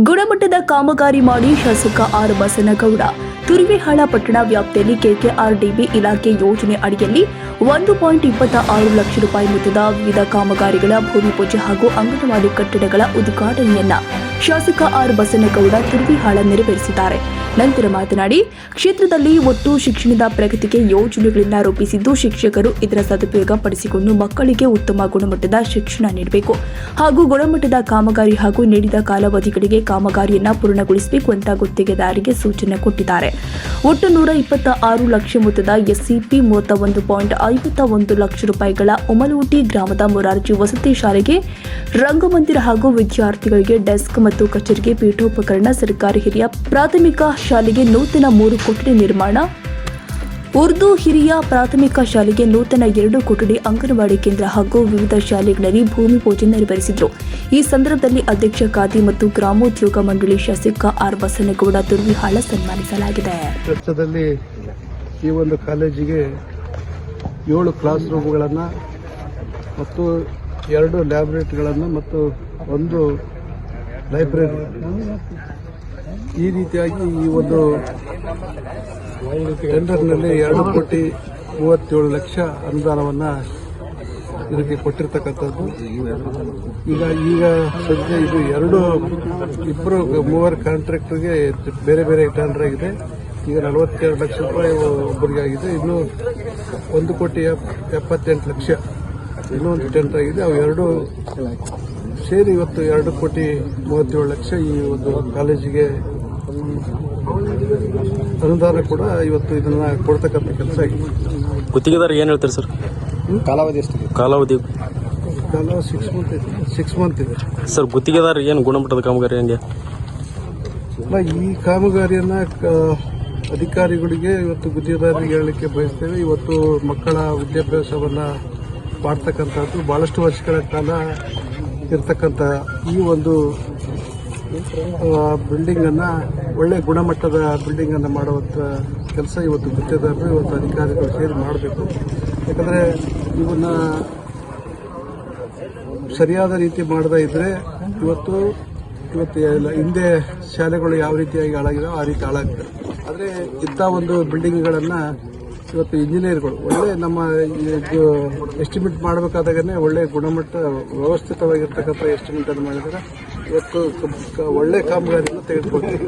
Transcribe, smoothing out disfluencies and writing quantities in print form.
ಗುಣಮಟ್ಟದ ಕಾಮಗಾರಿ ಮಾಡಿ ಶಾಸಕ ಆರ್ ಬಸನಗೌಡ. ತುರುವೇಹಾಳ ಪಟ್ಟಣ ವ್ಯಾಪ್ತಿಯಲ್ಲಿ ಕೆಕೆಆರ್ಡಿಬಿ ಇಲಾಖೆ ಯೋಜನೆ ಅಡಿಯಲ್ಲಿ 1.26 ಲಕ್ಷ ರೂಪಾಯಿ ಮೊತ್ತದ ವಿವಿಧ ಕಾಮಗಾರಿಗಳ ಭೂಮಿ ಪೂಜೆ ಹಾಗೂ ಅಂಗನವಾಡಿ ಕಟ್ಟಡಗಳ ಉದ್ಘಾಟನೆಯನ್ನ ಶಾಸಕ ಆರ್ ಬಸನಗೌಡ ತುರುವೇಹಾಳ ನೆರವೇರಿಸಿದ್ದಾರೆ. ನಂತರ ಮಾತನಾಡಿ, ಕ್ಷೇತ್ರದಲ್ಲಿ ಒಟ್ಟು ಶಿಕ್ಷಣದ ಪ್ರಗತಿಗೆ ಯೋಜನೆಗಳನ್ನು ರೂಪಿಸಿದ್ದು, ಶಿಕ್ಷಕರು ಇದರ ಸದುಪಯೋಗ ಪಡಿಸಿಕೊಂಡು ಮಕ್ಕಳಿಗೆ ಉತ್ತಮ ಗುಣಮಟ್ಟದ ಶಿಕ್ಷಣ ನೀಡಬೇಕು ಹಾಗೂ ಗುಣಮಟ್ಟದ ಕಾಮಗಾರಿ ಹಾಗೂ ನೀಡಿದ ಕಾಲಾವಧಿಗಳಿಗೆ ಕಾಮಗಾರಿಯನ್ನ ಪೂರ್ಣಗೊಳಿಸಬೇಕು ಅಂತ ಗುತ್ತಿಗೆದಾರರಿಗೆ ಸೂಚನೆ ಕೊಟ್ಟಿದ್ದಾರೆ. ಒಟ್ಟು 126 ಲಕ್ಷ ಮೊತ್ತದ ಎಸ್ಸಿಪಿ 31.51 ಲಕ್ಷ ರೂಪಾಯಿಗಳ ಉಮಲೂಟಿ ಗ್ರಾಮದ ಮೊರಾರ್ಜಿ ವಸತಿ ಶಾಲೆಗೆ ರಂಗಮಂದಿರ ಹಾಗೂ ವಿದ್ಯಾರ್ಥಿಗಳಿಗೆ ಡೆಸ್ಕ್ ಮತ್ತು ಕಚೇರಿಗೆ ಪೀಠೋಪಕರಣ, ಸರ್ಕಾರಿ ಹಿರಿಯ ಪ್ರಾಥಮಿಕ ಶಾಲೆಗೆ ನೂತನ 3 ಕೊಠಡಿ ನಿರ್ಮಾಣ, ಉರ್ದು ಹಿರಿಯ ಪ್ರಾಥಮಿಕ ಶಾಲೆಗೆ ನೂತನ 2 ಕೊಠಡಿ, ಅಂಗನವಾಡಿ ಕೇಂದ್ರ ಹಾಗೂ ವಿವಿಧ ಶಾಲೆಗಳಲ್ಲಿ ಭೂಮಿ ಪೂಜೆ ನೆರವೇರಿಸಿದರು. ಈ ಸಂದರ್ಭದಲ್ಲಿ ಅಧ್ಯಕ್ಷ ಖಾದಿ ಮತ್ತು ಗ್ರಾಮೋದ್ಯೋಗ ಮಂಡಳಿ ಶಾಸಕ ಆರ್ ಬಸನಗೌಡ ತುರುವೇಹಾಳ ಸನ್ಮಾನಿಸಲಾಗಿದೆ. ವೆಚ್ಚದಲ್ಲಿ ಈ ಒಂದು ಕಾಲೇಜಿಗೆ 7 ಕ್ಲಾಸ್ ರೂಮ್ಗಳನ್ನು ಮತ್ತು 2 ಲ್ಯಾಬೊರೇಟರಿಗಳನ್ನು ಮತ್ತು 1 ಲೈಬ್ರರಿ, ಈ ರೀತಿಯಾಗಿ ಈ ಒಂದು ಟೆಂಡರ್ನಲ್ಲಿ 2.37 ಲಕ್ಷ ಅನುದಾನವನ್ನು ಇದಕ್ಕೆ ಕೊಟ್ಟಿರ್ತಕ್ಕಂಥದ್ದು. ಈಗ ಸದ್ಯ ಇದು 3 ಕಾಂಟ್ರಾಕ್ಟರ್ಗೆ ಬೇರೆ ಬೇರೆ ಟೆಂಡರ್ ಆಗಿದೆ. ಈಗ 42 ಲಕ್ಷ ರೂಪಾಯಿ ಒಬ್ಬರಿಗಾಗಿದೆ. ಇನ್ನು 1.78 ಲಕ್ಷ ಇನ್ನೊಂದು ಟೆಂಡರ್ ಆಗಿದೆ. ಅವು 2 ಸೇರಿ ಇವತ್ತು 2.37 ಲಕ್ಷ ಈ ಒಂದು ಕಾಲೇಜಿಗೆ ಅನುದಾನ ಕೂಡ ಇವತ್ತು ಇದನ್ನ ಕೊಡ್ತಕ್ಕಂಥ ಕೆಲಸ ಆಗಿದೆ. ಗುತ್ತಿಗೆದಾರ ಏನ್ ಹೇಳ್ತಾರೆ ಸರ್? ಕಾಲಾವಧಿ ಎಷ್ಟು? ಕಾಲಾವಧಿ 6 ಮಂತ್ ಇದೆ ಸರ್. ಗುತ್ತಿಗೆದಾರ ಏನು ಗುಣಮಟ್ಟದ ಕಾಮಗಾರಿ ಹಂಗೆ ಈ ಕಾಮಗಾರಿಯನ್ನ ಅಧಿಕಾರಿಗಳಿಗೆ ಇವತ್ತು ಗುತ್ತಿಗೆದಾರರಿಗೆ ಹೇಳಲಿಕ್ಕೆ ಬಯಸ್ತೇವೆ. ಇವತ್ತು ಮಕ್ಕಳ ವಿದ್ಯಾಭ್ಯಾಸವನ್ನ ಮಾಡ್ತಕ್ಕಂಥದ್ದು ಬಹಳಷ್ಟು ವರ್ಷಗಳ ಕಾಲ ಇರ್ತಕ್ಕಂಥ ಈ ಒಂದು ಬಿಲ್ಡಿಂಗ್ ಅನ್ನ ಒಳ್ಳೆ ಗುಣಮಟ್ಟದ ಬಿಲ್ಡಿಂಗ್ ಅನ್ನ ಮಾಡುವಂತ ಕೆಲಸ ಇವತ್ತು ಗುತ್ತಿಗೆದಾರರು ಇವತ್ತು ಅಧಿಕಾರಿಗಳು ಸೇರಿ ಮಾಡಬೇಕು. ಯಾಕಂದ್ರೆ ಇವನ್ನ ಸರಿಯಾದ ರೀತಿ ಮಾಡದೇ ಇದ್ರೆ ಇವತ್ತು ಹಿಂದೆ ಶಾಲೆಗಳು ಯಾವ ರೀತಿಯಾಗಿ ಹಾಳಾಗಿದಾವೆ ಆ ರೀತಿ ಹಾಳಾಗ್ತದೆ. ಆದರೆ ಇಂಥ ಒಂದು ಬಿಲ್ಡಿಂಗ್ಗಳನ್ನ ಇವತ್ತು ಇಂಜಿನಿಯರ್ಗಳು ಒಳ್ಳೆ ನಮ್ಮ ಎಸ್ಟಿಮೇಟ್ ಮಾಡಬೇಕಾದಾಗನೇ ಒಳ್ಳೆ ಗುಣಮಟ್ಟ ವ್ಯವಸ್ಥಿತವಾಗಿರ್ತಕ್ಕಂಥ ಎಸ್ಟಿಮೇಟ್ ಅನ್ನು ಮಾಡಿದರೆ ಇವತ್ತು ಒಳ್ಳೆ ಕಾಮಗಾರಿಯನ್ನು ತೆಗೆದುಕೊಳ್ತೀವಿ.